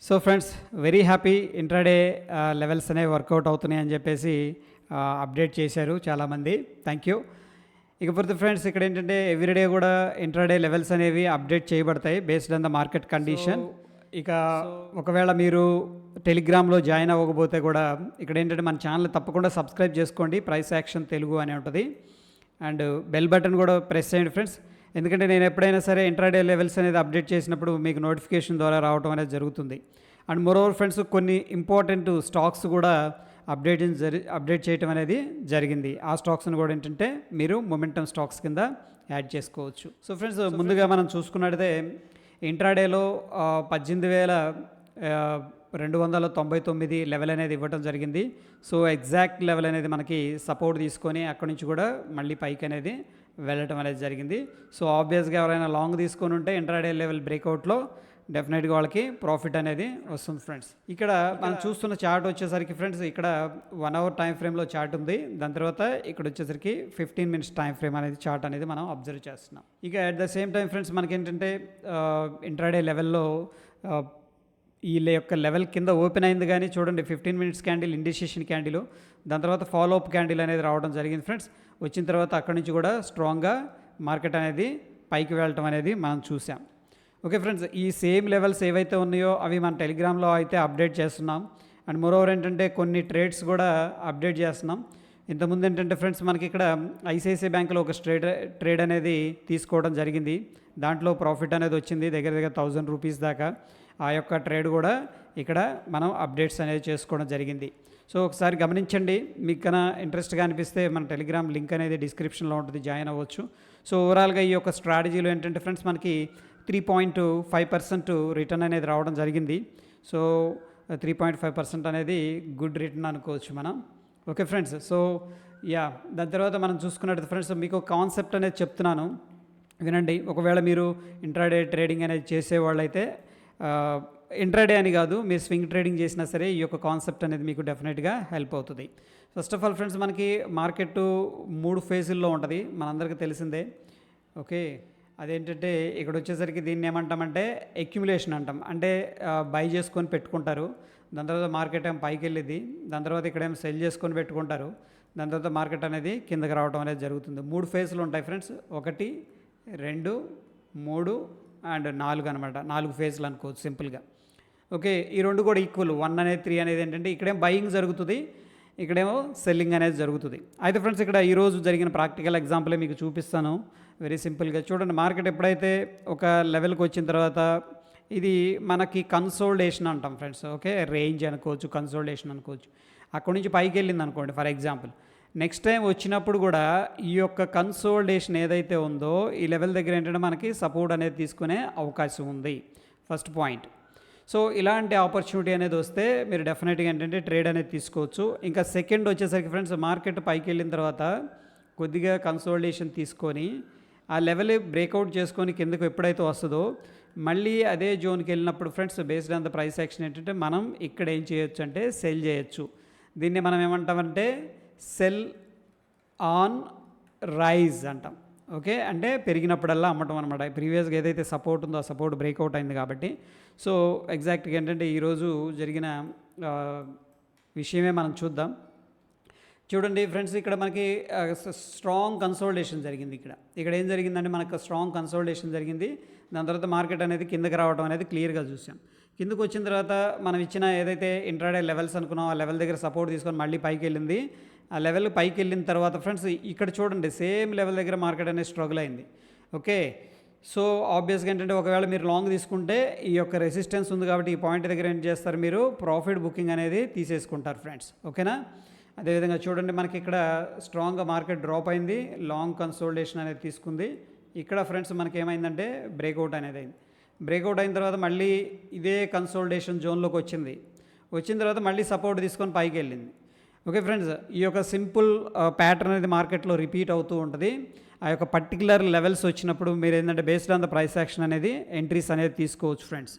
So friends very happy intraday levels అనేవి work out అవుతున్నాయి అని చెప్పేసి అప్డేట్ చేశారు చాలామంది. Thank you. ఇకపోతే ఫ్రెండ్స్ ఇక్కడ ఏంటంటే ఎవ్రీడే కూడా ఇంట్రాడే లెవెల్స్ అనేవి అప్డేట్ చేయబడతాయి based on the market condition. ఇక ఒకవేళ మీరు టెలిగ్రామ్లో జాయిన్ అవ్వకపోతే కూడా ఇక్కడ ఏంటంటే మన ఛానల్ తప్పకుండా సబ్స్క్రైబ్ చేసుకోండి, ప్రైస్ యాక్షన్ తెలుగు అని ఉంటుంది. అండ్ బెల్ బటన్ కూడా ప్రెస్ చేయండి ఫ్రెండ్స్, ఎందుకంటే నేను ఎప్పుడైనా సరే ఇంట్రాడే లెవెల్స్ అనేది అప్డేట్ చేసినప్పుడు మీకు నోటిఫికేషన్ ద్వారా రావడం అనేది జరుగుతుంది. అండ్ మోరోవర్ ఫ్రెండ్స్ కొన్ని ఇంపార్టెంట్ స్టాక్స్ కూడా అప్డేట్ చేయడం అనేది జరిగింది. ఆ స్టాక్స్ని కూడా ఏంటంటే మీరు మొమెంటమ్ స్టాక్స్ కింద యాడ్ చేసుకోవచ్చు. సో ఫ్రెండ్స్ ముందుగా మనం చూసుకున్నట్టయితే ఇంట్రాడేలో 18,299 లెవెల్ అనేది ఇవ్వడం జరిగింది. సో ఎగ్జాక్ట్ లెవెల్ అనేది మనకి సపోర్ట్ తీసుకొని అక్కడి నుంచి కూడా మళ్ళీ పైకి అనేది వెళ్ళటం అనేది జరిగింది. సో ఆబ్వియస్గా ఎవరైనా లాంగ్ తీసుకొని ఉంటే ఇంట్రాడే లెవెల్ బ్రేక్అవుట్లో డెఫినెట్గా వాళ్ళకి ప్రాఫిట్ అనేది వస్తుంది ఫ్రెండ్స్. ఇక్కడ మనం చూస్తున్న చార్ట్ వచ్చేసరికి ఫ్రెండ్స్ ఇక్కడ 1 అవర్ టైం ఫ్రేమ్లో చార్ట్ ఉంది. దాని తర్వాత ఇక్కడ వచ్చేసరికి 15 మినిట్స్ టైం ఫ్రేమ్ అనేది చార్ట్ అనేది మనం అబ్జర్వ్ చేస్తున్నాం. ఇక at the same time friends మనకి ఏంటంటే ఇంట్రాడే లెవెల్లో ఈ యొక్క లెవెల్ కింద ఓపెన్ అయింది కానీ చూడండి 15 మినిట్స్ క్యాండిల్ ఇండిసిషన్ క్యాండిల్, దాని తర్వాత ఫాలో అప్ క్యాండిల్ అనేది రావడం జరిగింది ఫ్రెండ్స్. వచ్చిన తర్వాత అక్కడి నుంచి కూడా స్ట్రాంగ్గా మార్కెట్ అనేది పైకి వెళ్ళటం అనేది మనం చూసాం. ఓకే ఫ్రెండ్స్, ఈ సేమ్ లెవెల్స్ ఏవైతే ఉన్నాయో అవి మన టెలిగ్రామ్లో అయితే అప్డేట్ చేస్తున్నాం. అండ్ మోరోవర్ ఏంటంటే కొన్ని ట్రేడ్స్ కూడా అప్డేట్ చేస్తున్నాం. ఇంతకుముందు ఏంటంటే ఫ్రెండ్స్ మనకి ఇక్కడ ఐసిఐసిఐ బ్యాంకులో ఒక ట్రేడ్ అనేది తీసుకోవడం జరిగింది. దాంట్లో ప్రాఫిట్ అనేది వచ్చింది దగ్గర 1000 రూపీస్ దాకా. ఆ యొక్క ట్రేడ్ కూడా ఇక్కడ మనం అప్డేట్స్ అనేది చేసుకోవడం జరిగింది. సో ఒకసారి గమనించండి, మీకు కన్నా ఇంట్రెస్ట్గా అనిపిస్తే మన టెలిగ్రామ్ లింక్ అనేది డిస్క్రిప్షన్లో ఉంటుంది, జాయిన్ అవ్వచ్చు. సో ఓవరాల్గా ఈ యొక్క స్ట్రాటజీలో ఏంటంటే ఫ్రెండ్స్ మనకి 3.5% రిటర్న్ అనేది రావడం జరిగింది. సో 3.5% అనేది గుడ్ రిటర్న్ అనుకోవచ్చు మనం. ఓకే ఫ్రెండ్స్, సో దాని తర్వాత మనం చూసుకున్నట్టు ఫ్రెండ్స్ మీకు కాన్సెప్ట్ అనేది చెప్తున్నాను వినండి. ఒకవేళ మీరు ఇంట్రాడే ట్రేడింగ్ అనేది చేసేవాళ్ళైతే ఇంట్రాడే అని కాదు, మీరు స్వింగ్ ట్రేడింగ్ చేసినా సరే ఈ యొక్క కాన్సెప్ట్ అనేది మీకు డెఫినెట్గా హెల్ప్ అవుతుంది. ఫస్ట్ ఆఫ్ ఆల్ ఫ్రెండ్స్ మనకి మార్కెట్ 3 ఫేజుల్లో ఉంటుంది, మనందరికీ తెలిసిందే. ఓకే, అదేంటంటే ఇక్కడ వచ్చేసరికి దీన్ని ఏమంటామంటే అక్యుములేషన్ అంటాం. అంటే బై చేసుకొని పెట్టుకుంటారు, దాని తర్వాత మార్కెట్ ఏమో పైకి వెళ్ళింది, దాని తర్వాత ఇక్కడేమో సెల్ చేసుకొని పెట్టుకుంటారు, దాని తర్వాత మార్కెట్ అనేది కిందకి రావడం అనేది జరుగుతుంది. 3 ఫేజ్లు ఉంటాయి ఫ్రెండ్స్, 1, 2, 3 అండ్ 4 అనమాట. 4 ఫేజ్లు అనుకోవచ్చు సింపుల్గా. ఓకే, ఈ రెండు కూడా ఈక్వల్. 1 అనేది 3 అనేది ఏంటంటే ఇక్కడేమో బయింగ్ జరుగుతుంది, ఇక్కడేమో సెల్లింగ్ అనేది జరుగుతుంది. అయితే ఫ్రెండ్స్ ఇక్కడ ఈరోజు జరిగిన ప్రాక్టికల్ ఎగ్జాంపులే మీకు చూపిస్తాను వెరీ సింపుల్గా. చూడండి, మార్కెట్ ఎప్పుడైతే ఒక లెవెల్కి వచ్చిన తర్వాత ఇది మనకి కన్సోలిడేషన్ అంటాం ఫ్రెండ్స్. ఓకే, రేంజ్ అనుకోవచ్చు, కన్సోలిడేషన్ అనుకోవచ్చు. అక్కడి నుంచి పైకి వెళ్ళింది అనుకోండి ఫర్ ఎగ్జాంపుల్. నెక్స్ట్ టైం వచ్చినప్పుడు కూడా ఈ యొక్క కన్సోలిడేషన్ ఏదైతే ఉందో ఈ లెవెల్ దగ్గర ఏంటంటే మనకి సపోర్ట్ అనేది తీసుకునే అవకాశం ఉంది, ఫస్ట్ పాయింట్. సో ఇలాంటి ఆపర్చునిటీ అనేది వస్తే మీరు డెఫినెట్గా ఏంటంటే ట్రేడ్ అనేది తీసుకోవచ్చు. ఇంకా సెకండ్ వచ్చేసరికి ఫ్రెండ్స్ మార్కెట్ పైకి వెళ్ళిన తర్వాత కొద్దిగా కన్సోలిడేషన్ తీసుకొని ఆ లెవెల్ బ్రేక్అవుట్ చేసుకొని కిందకు ఎప్పుడైతే వస్తుందో మళ్ళీ అదే జోన్కి వెళ్ళినప్పుడు friends based on the price action ఏంటంటే మనం ఇక్కడ ఏం చేయొచ్చు అంటే సెల్ చేయొచ్చు. దీన్ని మనం ఏమంటామంటే సెల్ ఆన్ రైజ్ అంటాం. ఓకే, అంటే పెరిగినప్పుడల్లా అమ్మటం అనమాట. ప్రీవియస్గా ఏదైతే సపోర్ట్ ఉందో ఆ సపోర్ట్ బ్రేక్అవుట్ అయింది కాబట్టి. సో ఎగ్జాక్ట్గా ఏంటంటే ఈరోజు జరిగిన విషయమే మనం చూద్దాం. చూడండి ఫ్రెండ్స్, ఇక్కడ మనకి స్ట్రాంగ్ కన్సోలిడేషన్ జరిగింది. ఇక్కడ ఏం జరిగిందంటే మనకు స్ట్రాంగ్ కన్సోలిడేషన్ జరిగింది. దాని తర్వాత మార్కెట్ అనేది కిందకి రావడం అనేది క్లియర్గా చూసాం. కిందకు వచ్చిన తర్వాత మనం ఇచ్చిన ఏదైతే ఇంట్రాడే లెవెల్స్ అనుకున్నాం ఆ లెవెల్ దగ్గర సపోర్ట్ తీసుకొని మళ్ళీ పైకి వెళ్ళింది. ఆ లెవెల్ పైకి వెళ్ళిన తర్వాత ఫ్రెండ్స్ ఇక్కడ చూడండి సేమ్ లెవెల్ దగ్గర మార్కెట్ అనేది స్ట్రగుల్ అయింది. ఓకే, సో ఆబ్వియస్గా ఏంటంటే ఒకవేళ మీరు లాంగ్ తీసుకుంటే ఈ యొక్క రెసిస్టెన్స్ ఉంది కాబట్టి ఈ పాయింట్ దగ్గర ఏం చేస్తారు, మీరు ప్రాఫిట్ బుకింగ్ అనేది తీసేసుకుంటారు ఫ్రెండ్స్. ఓకేనా, అదేవిధంగా చూడండి మనకి ఇక్కడ స్ట్రాంగ్గా మార్కెట్ డ్రాప్ అయింది, లాంగ్ కన్సోలిడేషన్ అనేది తీసుకుంది. ఇక్కడ ఫ్రెండ్స్ మనకి ఏమైందంటే బ్రేక్అవుట్ అనేది అయింది. బ్రేక్అవుట్ అయిన తర్వాత మళ్ళీ ఇదే కన్సోలిడేషన్ జోన్లోకి వచ్చిన తర్వాత మళ్ళీ సపోర్ట్ తీసుకొని పైకి వెళ్ళింది. ఓకే ఫ్రెండ్స్, ఈ యొక్క సింపుల్ ప్యాటర్న్ అనేది మార్కెట్లో రిపీట్ అవుతూ ఉంటుంది. ఆ యొక్క పర్టికులర్ లెవెల్స్ వచ్చినప్పుడు మీరు ఏంటంటే based on the price action అనేది ఎంట్రీస్ అనేది తీసుకోవచ్చు friends.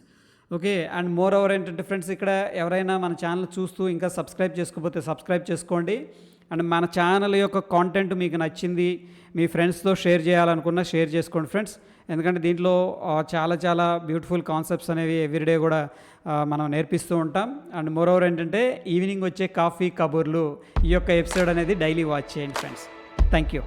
Okay, and more over ఏంటంటే ఫ్రెండ్స్ ఇక్కడ ఎవరైనా మన ఛానల్ చూస్తూ ఇంకా సబ్స్క్రైబ్ చేసుకోకపోతే సబ్స్క్రైబ్ చేసుకోండి. అండ్ మన ఛానల్ యొక్క కాంటెంట్ మీకు నచ్చింది, మీ ఫ్రెండ్స్తో షేర్ చేయాలనుకున్నా షేర్ చేసుకోండి ఫ్రెండ్స్. ఎందుకంటే దీంట్లో చాలా చాలా బ్యూటిఫుల్ కాన్సెప్ట్స్ అనేవి ఎవ్రీడే కూడా మనం నేర్పిస్తూ ఉంటాం. అండ్ మోరోవర్ ఏంటంటే ఈవినింగ్ వచ్చే కాఫీ కబుర్లు ఈ యొక్క ఎపిసోడ్ అనేది డైలీ వాచ్ చేయండి ఫ్రెండ్స్. Thank you.